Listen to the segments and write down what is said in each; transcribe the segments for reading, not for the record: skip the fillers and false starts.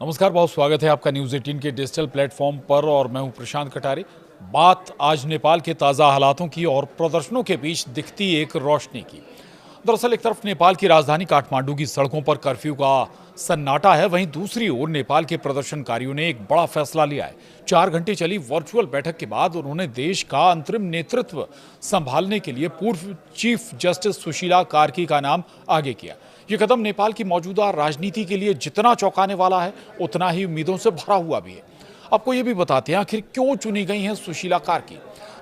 नमस्कार, बहुत स्वागत है आपका न्यूज़ 18 के डिजिटल प्लेटफॉर्म पर और मैं हूं प्रशांत कटारे। बात आज नेपाल के ताज़ा हालातों की और प्रदर्शनों के बीच दिखती एक रोशनी की। दरअसल एक तरफ नेपाल की राजधानी काठमांडू की सड़कों पर कर्फ्यू का सन्नाटा है, वहीं दूसरी ओर नेपाल के प्रदर्शनकारियों ने एक बड़ा फैसला लिया है। 4 घंटे चली वर्चुअल बैठक के बाद उन्होंने देश का अंतरिम नेतृत्व संभालने के लिए पूर्व चीफ जस्टिस सुशीला कार्की का नाम आगे किया। ये कदम नेपाल की मौजूदा राजनीति के लिए जितना चौंकाने वाला है, उतना ही उम्मीदों से भरा हुआ भी है। आपको ये भी बताते हैं आखिर क्यों चुनी गई हैं सुशीला कार्की।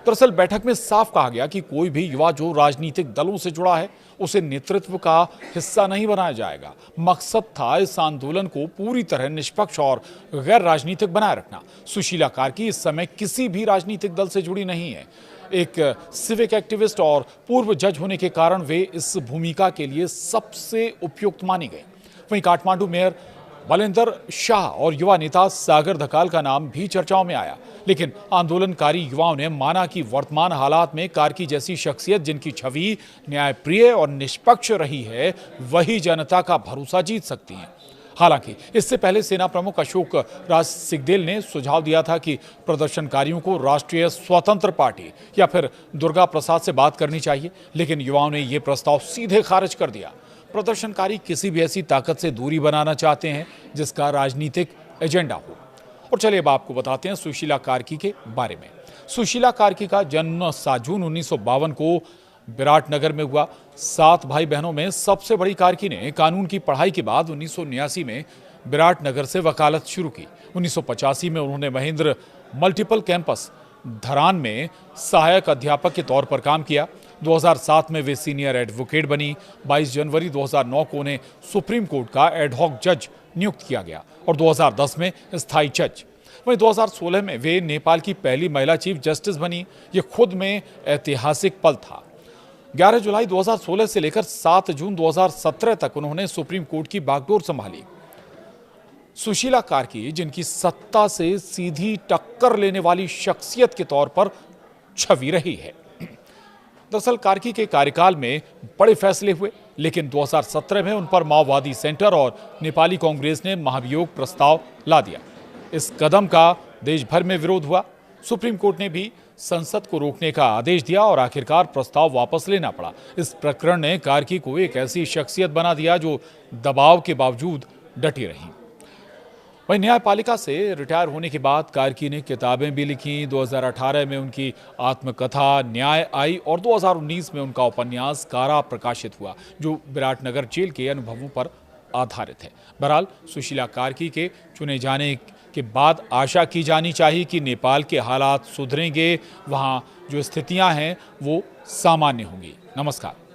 दरअसल बैठक में साफ कहा गया कि कोई भी युवा जो राजनीतिक दलों से जुड़ा है उसे नेतृत्व का हिस्सा नहीं बनाया जाएगा। मकसद था इस आंदोलन को पूरी तरह निष्पक्ष और गैर राजनीतिक बनाए रखना। सुशीला कार्की इस समय किसी भी राजनीतिक दल से जुड़ी नहीं है। एक सिविक एक्टिविस्ट और पूर्व जज होने के कारण वे इस भूमिका के लिए सबसे उपयुक्त मानी गई। वहीं काठमांडू मेयर बलेंद्र शाह और युवा नेता सागर धकाल का नाम भी चर्चाओं में आया, लेकिन आंदोलनकारी युवाओं ने माना कि वर्तमान हालात में कार्की जैसी शख्सियत जिनकी छवि न्यायप्रिय और निष्पक्ष रही है, वही जनता का भरोसा जीत सकती हैं। हालांकि इससे पहले सेना प्रमुख अशोक राज सिंहदेल ने सुझाव दिया था कि प्रदर्शनकारियों को राष्ट्रीय स्वतंत्र पार्टी या फिर दुर्गा प्रसाद से बात करनी चाहिए, लेकिन युवाओं ने यह प्रस्ताव सीधे खारिज कर दिया। प्रदर्शनकारी किसी भी ऐसी ताकत से दूरी बनाना चाहते हैं जिसका राजनीतिक एजेंडा हो। और चलिए अब आपको बताते हैं सुशीला कार्की के बारे में। सुशीला कार्की का जन्म 7 जून 1952 को विराटनगर में हुआ। 7 भाई बहनों में सबसे बड़ी कार्की ने कानून की पढ़ाई के बाद 1979 में विराटनगर से वकालत शुरू की। 1985 में उन्होंने महेंद्र मल्टीपल कैंपस धरान में सहायक अध्यापक के तौर पर काम किया। 2007 में वे सीनियर एडवोकेट बनी। 22 जनवरी 2009 को उन्हें सुप्रीम कोर्ट का एडहॉक जज नियुक्त किया गया और 2010 में स्थायी जज। वहीं 2016 में वे नेपाल की पहली महिला चीफ जस्टिस बनी। ये खुद में ऐतिहासिक पल था। 11 जुलाई 2016 से लेकर 7 जून 2017 तक उन्होंने सुप्रीम कोर्ट की बागडोर संभाली। सुशीला कार्की जिनकी सत्ता से सीधी टक्कर लेने वाली शख्सियत के तौर पर छवि रही है। दरअसल कार्की के कार्यकाल में बड़े फैसले हुए, लेकिन 2017 में उन पर माओवादी सेंटर और नेपाली कांग्रेस ने महाभियोग प्रस्ताव ला दिया। इस कदम का देश भर में विरोध हुआ। सुप्रीम कोर्ट ने भी संसद को रोकने का आदेश दिया और आखिरकार प्रस्ताव वापस लेना पड़ा। इस प्रकरण ने कार्की को एक ऐसी शख्सियत बना दिया जो दबाव के बावजूद डटी रही। वहीं न्यायपालिका से रिटायर होने के बाद कार्की ने किताबें भी लिखी। 2018 में उनकी आत्मकथा न्याय आई और 2019 में उनका उपन्यास कारा प्रकाशित हुआ, जो विराटनगर जेल के अनुभवों पर आधारित है। बहरहाल सुशीला कार्की के चुने जाने के बाद आशा की जानी चाहिए कि नेपाल के हालात सुधरेंगे, वहाँ जो स्थितियाँ हैं वो सामान्य होंगी। नमस्कार।